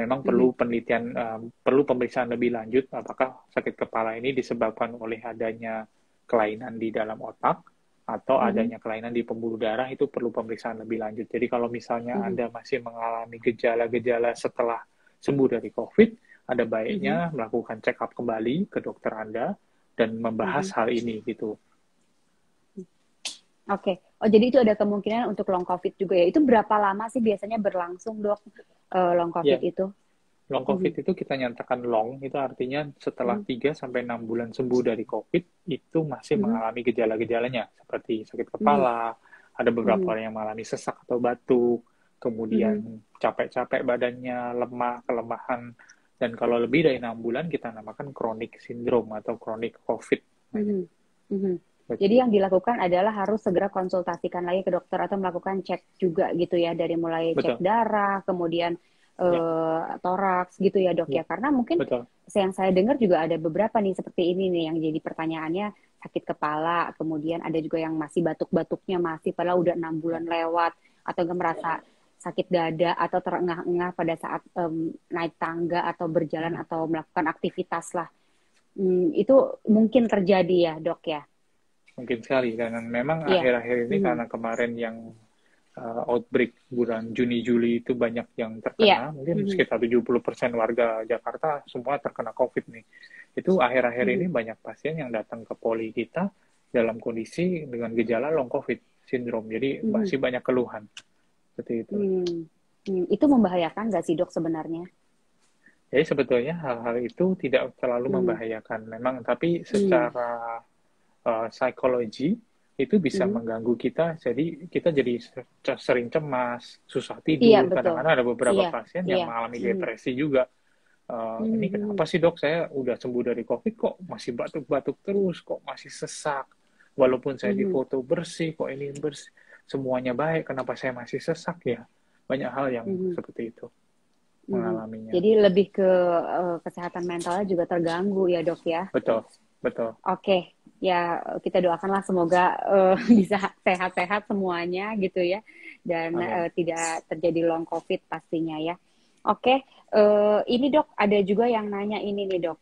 Memang perlu penelitian, perlu pemeriksaan lebih lanjut apakah sakit kepala ini disebabkan oleh adanya kelainan di dalam otak atau adanya kelainan di pembuluh darah, itu perlu pemeriksaan lebih lanjut. Jadi kalau misalnya Anda masih mengalami gejala-gejala setelah sembuh dari COVID, ada baiknya melakukan check up kembali ke dokter Anda dan membahas hal ini gitu. Oke. Oh, jadi itu ada kemungkinan untuk long COVID juga ya. Itu berapa lama sih biasanya berlangsung, Dok, long COVID itu? Long COVID itu kita nyatakan long, itu artinya setelah 3-6 bulan sembuh dari COVID, itu masih mengalami gejala-gejalanya, seperti sakit kepala, ada beberapa orang yang mengalami sesak atau batuk, kemudian capek-capek badannya, lemah, kelemahan, dan kalau lebih dari 6 bulan kita namakan chronic syndrome atau chronic COVID. Jadi yang dilakukan adalah harus segera konsultasikan lagi ke dokter atau melakukan cek juga gitu ya, dari mulai cek darah, kemudian toraks gitu ya dok ya, karena mungkin yang saya dengar juga ada beberapa nih seperti ini nih yang jadi pertanyaannya, sakit kepala, kemudian ada juga yang masih batuk-batuknya masih padahal udah 6 bulan lewat, atau nggak merasa sakit dada atau terengah-engah pada saat naik tangga atau berjalan atau melakukan aktivitas lah. Itu mungkin terjadi ya dok ya? Mungkin sekali, karena memang akhir-akhir ini karena kemarin yang outbreak bulan Juni-Juli itu banyak yang terkena, mungkin sekitar 70% warga Jakarta semua terkena COVID nih. Itu akhir-akhir ini banyak pasien yang datang ke poli kita dalam kondisi dengan gejala long COVID syndrome, jadi masih banyak keluhan. Seperti itu. Itu membahayakan nggak sih dok sebenarnya? Jadi sebetulnya hal-hal itu tidak terlalu membahayakan memang, tapi secara psikologi itu bisa mengganggu kita, jadi kita jadi sering cemas, susah tidur, kadang-kadang ada beberapa pasien yang mengalami depresi juga. Ini kenapa sih dok, saya udah sembuh dari COVID kok masih batuk-batuk terus, kok masih sesak, walaupun saya difoto bersih, kok ini bersih, semuanya baik, kenapa saya masih sesak ya? Banyak hal yang seperti itu mengalaminya. Jadi lebih ke kesehatan mentalnya juga terganggu ya dok ya? Betul. Oke. Ya kita doakanlah semoga bisa sehat-sehat semuanya gitu ya, dan tidak terjadi long COVID pastinya ya. Oke, ini dok ada juga yang nanya ini nih dok,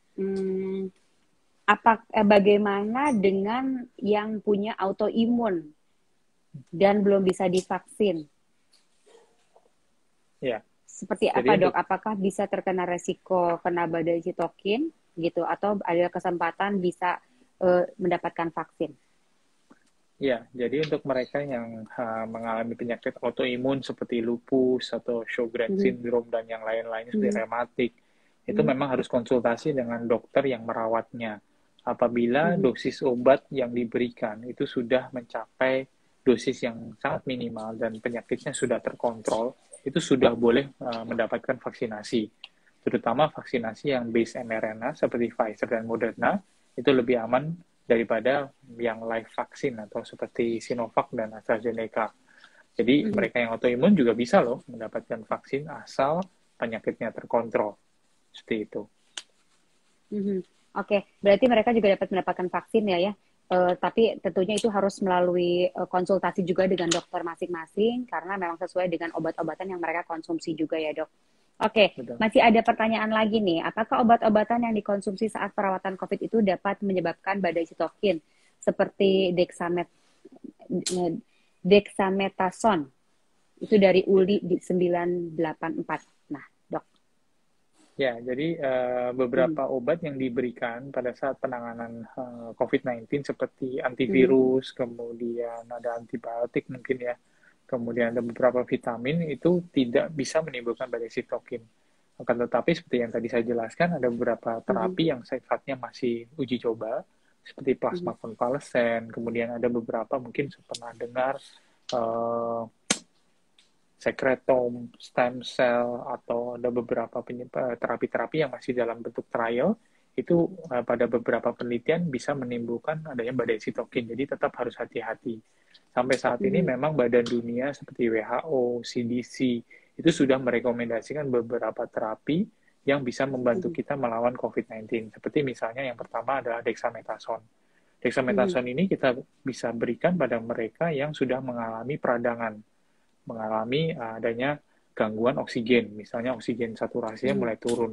bagaimana dengan yang punya autoimun dan belum bisa divaksin? Ya. Seperti apa dok? Apakah bisa terkena resiko kena badai sitokin gitu, atau ada kesempatan bisa mendapatkan vaksin? Ya, jadi untuk mereka yang mengalami penyakit autoimun seperti lupus atau Sjogren's syndrome dan yang lain-lainnya seperti rematik, itu memang harus konsultasi dengan dokter yang merawatnya. Apabila dosis obat yang diberikan itu sudah mencapai dosis yang sangat minimal dan penyakitnya sudah terkontrol, itu sudah boleh mendapatkan vaksinasi. Terutama vaksinasi yang base mRNA seperti Pfizer dan Moderna, itu lebih aman daripada yang live vaksin atau seperti Sinovac dan AstraZeneca. Jadi mereka yang autoimun juga bisa loh mendapatkan vaksin asal penyakitnya terkontrol. Seperti itu. Mhm. Oke, berarti mereka juga dapat mendapatkan vaksin ya. Tapi tentunya itu harus melalui konsultasi juga dengan dokter masing-masing karena memang sesuai dengan obat-obatan yang mereka konsumsi juga ya, Dok. Oke, Betul. masih ada pertanyaan lagi nih. Apakah obat-obatan yang dikonsumsi saat perawatan COVID itu dapat menyebabkan badai sitokin seperti dexamethasone? Itu dari Uli di 984. Nah, Dok. Ya, jadi Mhm. beberapa obat yang diberikan pada saat penanganan COVID-19 seperti Mhm. antivirus, kemudian ada antibiotik mungkin ya, kemudian ada beberapa vitamin itu tidak bisa menimbulkan badai sitokin. Akan tetapi seperti yang tadi saya jelaskan, ada beberapa Mhm. terapi yang sifatnya masih uji coba, seperti plasma Mhm. konvalesen, kemudian ada beberapa mungkin pernah dengar eh, sekretom, stem cell, atau ada beberapa terapi-terapi yang masih dalam bentuk trial, itu pada beberapa penelitian bisa menimbulkan adanya badai sitokin. Jadi tetap harus hati-hati. Sampai saat ini Mhm. memang Badan Dunia seperti WHO, CDC, itu sudah merekomendasikan beberapa terapi yang bisa membantu Mhm. kita melawan COVID-19. Seperti misalnya yang pertama adalah dexamethasone. Mhm. Dexamethasone ini kita bisa berikan pada mereka yang sudah mengalami peradangan, mengalami adanya gangguan oksigen, misalnya oksigen saturasinya Mhm. mulai turun.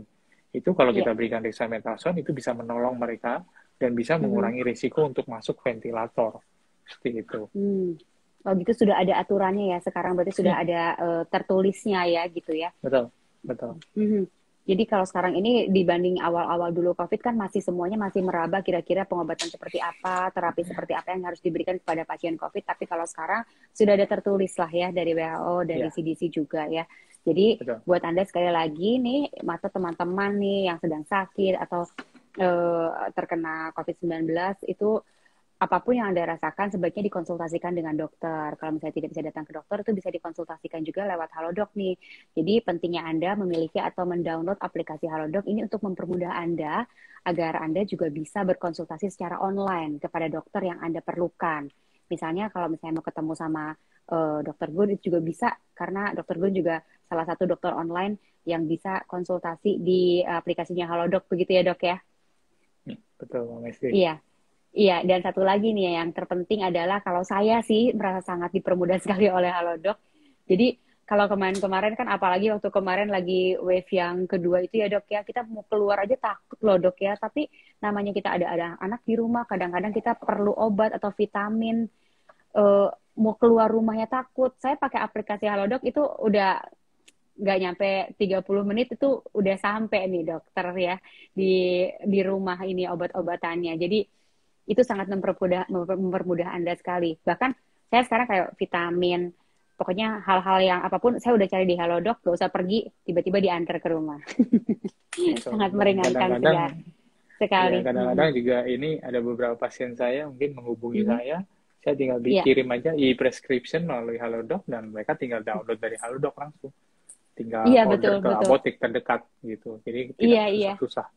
Itu kalau Iya. kita berikan dexamethasone itu bisa menolong mereka dan bisa Mhm. mengurangi risiko untuk masuk ventilator. Seperti itu. Hmm. Oh gitu sudah ada aturannya ya sekarang berarti sudah Ya, ada tertulisnya ya gitu ya. betul, betul. Mhm. Jadi kalau sekarang ini dibanding awal-awal dulu COVID kan masih semuanya masih meraba kira-kira pengobatan seperti apa, terapi seperti apa yang harus diberikan kepada pasien COVID. Tapi kalau sekarang sudah ada tertulis lah ya dari WHO, dari Ya, CDC juga ya. Jadi betul. buat Anda sekali lagi nih, mata teman-teman nih yang sedang sakit atau terkena COVID-19 itu apapun yang Anda rasakan sebaiknya dikonsultasikan dengan dokter. Kalau misalnya tidak bisa datang ke dokter, itu bisa dikonsultasikan juga lewat Halodoc nih. Jadi pentingnya Anda memiliki atau mendownload aplikasi Halodoc ini untuk mempermudah Anda agar Anda juga bisa berkonsultasi secara online kepada dokter yang Anda perlukan. Misalnya kalau misalnya mau ketemu sama dokter Gun itu juga bisa karena dokter Gun juga salah satu dokter online yang bisa konsultasi di aplikasinya Halodoc begitu ya, Dok ya? Betul, Bang Mestri. Iya. Iya, dan satu lagi nih yang terpenting adalah kalau saya sih merasa sangat dipermudah sekali oleh Halodoc. Jadi kalau kemarin-kemarin kan apalagi waktu kemarin lagi wave yang kedua itu ya Dok ya, kita mau keluar aja takut loh Dok ya. Tapi namanya kita ada anak di rumah, kadang-kadang kita perlu obat atau vitamin, eh, mau keluar rumahnya takut. Saya pakai aplikasi Halodoc itu udah nggak nyampe 30 menit itu udah sampai nih dokter ya di rumah ini obat-obatannya. Jadi itu sangat mempermudah Anda sekali. Bahkan saya sekarang kayak vitamin, pokoknya hal-hal yang apapun saya udah cari di Halodoc, gak usah pergi, tiba-tiba diantar ke rumah. Betul. Sangat Dan meringankan kadang-kadang, ya sekali. kadang-kadang juga ini ada beberapa pasien saya mungkin menghubungi Mhm. saya tinggal Iya, dikirim aja e-prescription melalui Halodoc dan mereka tinggal download dari Halodoc langsung. Tinggal iya betul order ke betul. apotek terdekat gitu. Jadi Iya tidak iya. susah-susah.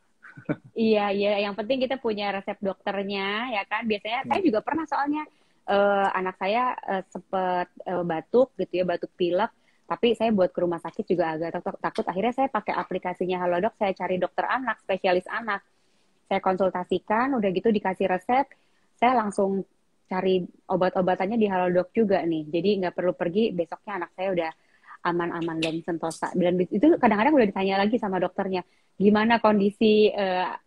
Iya, iya. Yang penting kita punya resep dokternya, ya kan? Biasanya saya Hmm. juga pernah soalnya anak saya sempet batuk gitu ya, batuk pilek. Tapi saya buat ke rumah sakit juga agak takut. Akhirnya saya pakai aplikasinya Halodoc, saya cari dokter anak, spesialis anak. Saya konsultasikan, udah gitu dikasih resep, saya langsung cari obat-obatannya di Halodoc juga nih. Jadi nggak perlu pergi, besoknya anak saya udah aman-aman dan sentosa. Dan itu kadang-kadang udah ditanya lagi sama dokternya, gimana kondisi Iya.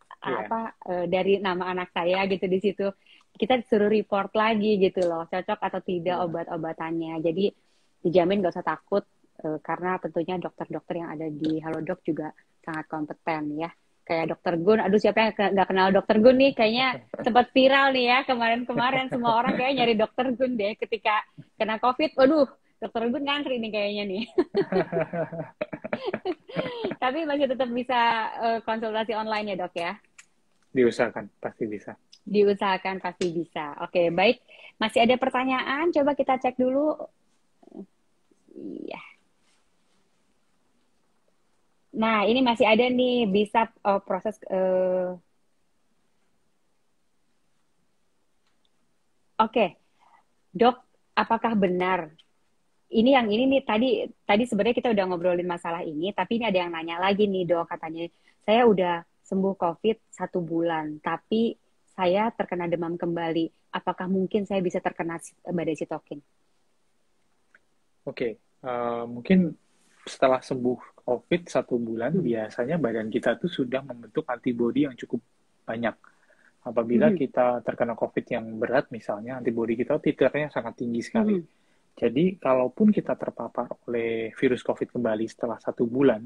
dari nama anak saya gitu di situ. Kita suruh report lagi gitu loh, cocok atau tidak Iya. obat-obatannya. Jadi dijamin gak usah takut karena tentunya dokter-dokter yang ada di Halodoc juga sangat kompeten ya. Kayak dokter Gun, aduh siapa yang nggak kenal dokter Gun nih, kayaknya sempat viral nih ya kemarin-kemarin semua orang kayak nyari dokter Gun deh ketika kena COVID. Waduh, dokter Gun ngantri nih kayaknya nih. Tapi masih tetap bisa konsultasi online ya dok ya. Diusahakan, pasti bisa. Diusahakan pasti bisa. Oke, baik. Masih ada pertanyaan? Coba kita cek dulu. Iya. Nah, ini masih ada nih bisa proses Oke, dok, apakah benar ini yang ini nih tadi sebenarnya kita udah ngobrolin masalah ini, tapi ini ada yang nanya lagi nih dok, katanya saya udah sembuh COVID 1 bulan, tapi saya terkena demam kembali. Apakah mungkin saya bisa terkena badai sitokin? Oke, mungkin setelah sembuh COVID 1 bulan, Hmm. biasanya badan kita tuh sudah membentuk antibodi yang cukup banyak. Apabila Hmm. kita terkena COVID yang berat, misalnya, antibodi kita titernya sangat tinggi sekali. Hmm. Jadi, kalaupun kita terpapar oleh virus COVID kembali setelah 1 bulan,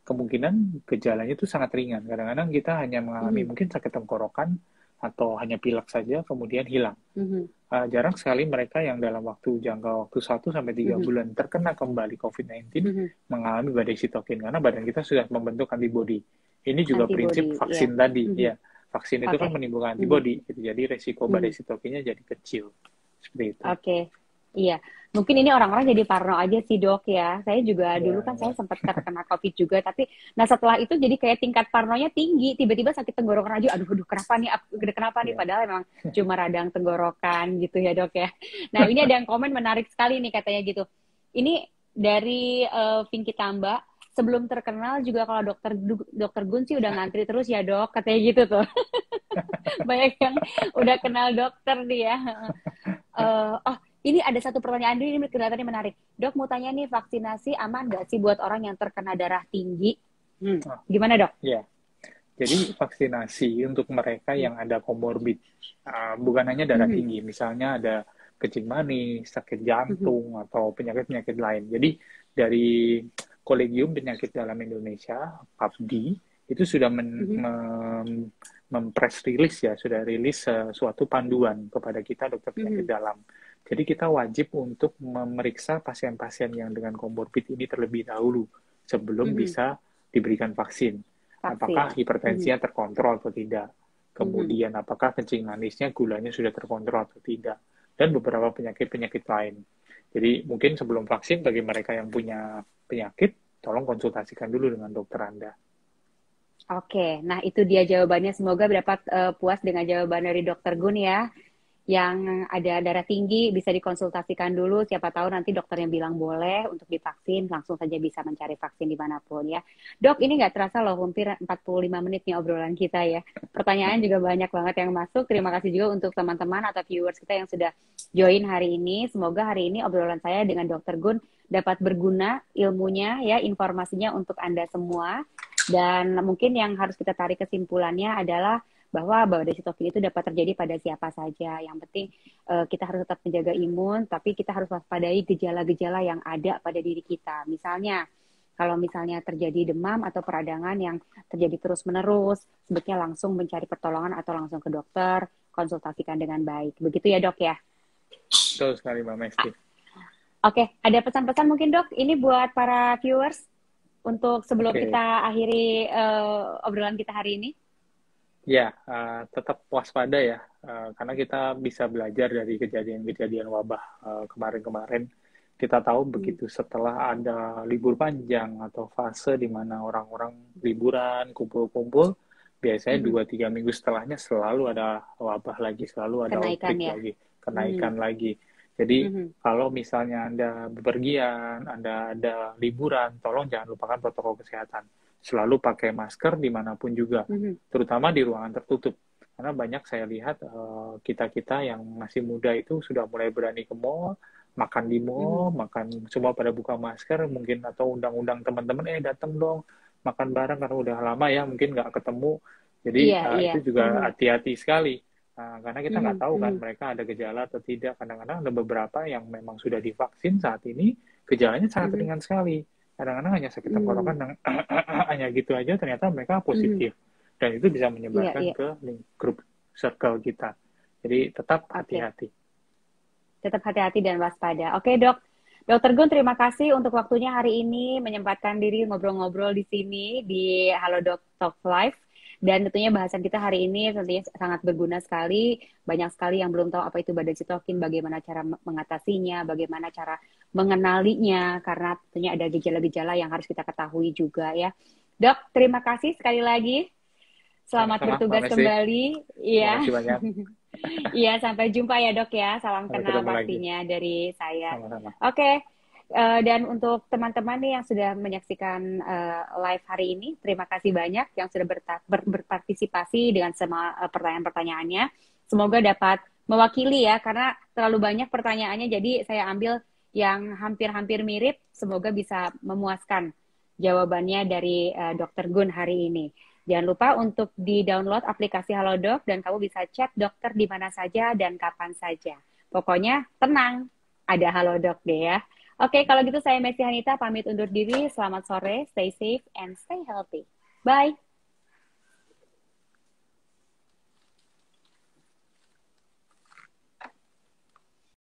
kemungkinan gejalanya itu sangat ringan. Kadang-kadang kita hanya mengalami Hmm. mungkin sakit tenggorokan atau hanya pilek saja, kemudian hilang. Hmm. Jarang sekali mereka yang dalam jangka waktu 1 sampai 3 Hmm. bulan terkena kembali COVID-19 Hmm. mengalami badai sitokin, karena badan kita sudah membentuk antibodi. Ini juga prinsip Antibody, ya. vaksin tadi, Hmm. ya. Vaksin itu kan Oke. menimbulkan Hmm. antibodi, gitu. Jadi resiko badai Hmm. sitokinnya jadi kecil. Seperti itu. Oke, iya. Mungkin ini orang-orang jadi parno aja sih dok ya. Saya juga dulu kan saya Ya, sempat terkena COVID juga, tapi nah setelah itu jadi kayak tingkat parnonya tinggi. Tiba-tiba sakit tenggorokan aja. Aduh, kenapa nih? Kenapa nih? ya. Padahal emang cuma radang tenggorokan gitu ya dok ya. Nah ini ada yang komen menarik sekali nih katanya gitu. Ini dari Pinky Tamba. Sebelum terkenal juga kalau dokter Gun sih udah ngantri terus ya dok, katanya gitu tuh. Banyak yang udah kenal dokter nih ya. Oh, ini ada satu pertanyaan dulu, ini kelihatannya menarik. Dok, mau tanya nih, vaksinasi aman nggak sih buat orang yang terkena darah tinggi? Oh, Gimana dok? ya. Jadi vaksinasi untuk mereka yang ada komorbid, bukan hanya darah Mhm. tinggi, misalnya ada kencing manis, sakit Mhm. jantung, atau penyakit-penyakit lain. Jadi dari Kolegium Penyakit Dalam Indonesia, PAPDI, itu sudah Mhm. mempress rilis ya, sudah rilis suatu panduan kepada kita dokter penyakit Mhm. dalam. Jadi kita wajib untuk memeriksa pasien-pasien yang dengan komorbid ini terlebih dahulu sebelum Mhm. bisa diberikan vaksin. Apakah Vaksin. Mhm. hipertensinya terkontrol atau tidak? Mhm. Kemudian apakah kencing manisnya, gulanya sudah terkontrol atau tidak? Dan beberapa penyakit-penyakit lain. Jadi mungkin sebelum vaksin, bagi mereka yang punya penyakit, tolong konsultasikan dulu dengan dokter Anda. Oke, nah itu dia jawabannya. Semoga dapat puas dengan jawaban dari dokter Gun ya. Yang ada darah tinggi bisa dikonsultasikan dulu, siapa tahu nanti dokternya bilang boleh untuk divaksin, langsung saja bisa mencari vaksin dimanapun ya. Dok, ini nggak terasa loh, hampir 45 menit nih obrolan kita ya. Pertanyaan juga banyak banget yang masuk. Terima kasih juga untuk teman-teman atau viewers kita yang sudah join hari ini. Semoga hari ini obrolan saya dengan Dokter Gun dapat berguna ilmunya ya, informasinya untuk Anda semua. Dan mungkin yang harus kita tarik kesimpulannya adalah bahwa badai sitokin itu dapat terjadi pada siapa saja. Yang penting kita harus tetap menjaga imun, tapi kita harus waspadai gejala-gejala yang ada pada diri kita. Misalnya, kalau misalnya terjadi demam atau peradangan yang terjadi terus-menerus, sebaiknya langsung mencari pertolongan atau langsung ke dokter, konsultasikan dengan baik. Begitu ya dok ya? Betul sekali Mbak Mesti. Oke, ada pesan-pesan mungkin dok, ini buat para viewers untuk sebelum Oke. kita akhiri obrolan kita hari ini? Ya, tetap waspada ya, karena kita bisa belajar dari kejadian-kejadian wabah kemarin-kemarin. Kita tahu begitu setelah ada libur panjang atau fase di mana orang-orang liburan, kumpul-kumpul, biasanya 2-3 minggu setelahnya selalu ada wabah lagi, selalu ada Kenaikan outbreak ya? lagi, kenaikan lagi. Jadi, kalau misalnya Anda bepergian, Anda ada liburan, tolong jangan lupakan protokol kesehatan. Selalu pakai masker dimanapun juga, terutama di ruangan tertutup. Karena banyak saya lihat kita-kita yang masih muda itu sudah mulai berani ke mall, makan di mall, makan semua pada buka masker, mungkin atau undang-undang teman-teman, datang dong, makan bareng karena udah lama ya, mungkin nggak ketemu. Jadi Iya, iya. itu juga hati-hati sekali. Karena kita nggak tahu kan mereka ada gejala atau tidak. Kadang-kadang ada beberapa yang memang sudah divaksin saat ini, gejalanya sangat ringan sekali. Kadang-kadang hanya sakit tenggorokan yang hanya gitu aja, ternyata mereka positif. Dan itu bisa Iya, menyebarkan iya. ke grup circle kita. Jadi tetap Oke. hati-hati. Tetap hati-hati dan waspada. Oke, Dok. Dokter Gun, terima kasih untuk waktunya hari ini menyempatkan diri ngobrol-ngobrol di sini di Halo Dok Talk Live. Dan tentunya bahasan kita hari ini tentunya sangat berguna sekali. Banyak sekali yang belum tahu apa itu badai sitokin, bagaimana cara mengatasinya, bagaimana cara mengenalinya, karena tentunya ada gejala-gejala yang harus kita ketahui juga ya. Dok, terima kasih sekali lagi. Selamat Sama-sama, Mbak bertugas Messi. kembali. Terima Iya. kasih banyak. Iya, sampai jumpa ya dok ya. Salam Sampai kenal ketemu lagi. pastinya dari saya. Sama-sama. Oke, Dan untuk teman-teman nih yang sudah menyaksikan live hari ini, terima kasih banyak yang sudah berpartisipasi dengan semua pertanyaan-pertanyaannya. Semoga dapat mewakili ya, karena terlalu banyak pertanyaannya, jadi saya ambil yang hampir-hampir mirip, semoga bisa memuaskan jawabannya dari Dr. Gun hari ini. Jangan lupa untuk di-download aplikasi Halodoc dan kamu bisa chat dokter di mana saja dan kapan saja. Pokoknya tenang, ada Halodoc deh ya. Oke, kalau gitu saya Messi Hanita pamit undur diri. Selamat sore, stay safe and stay healthy. Bye.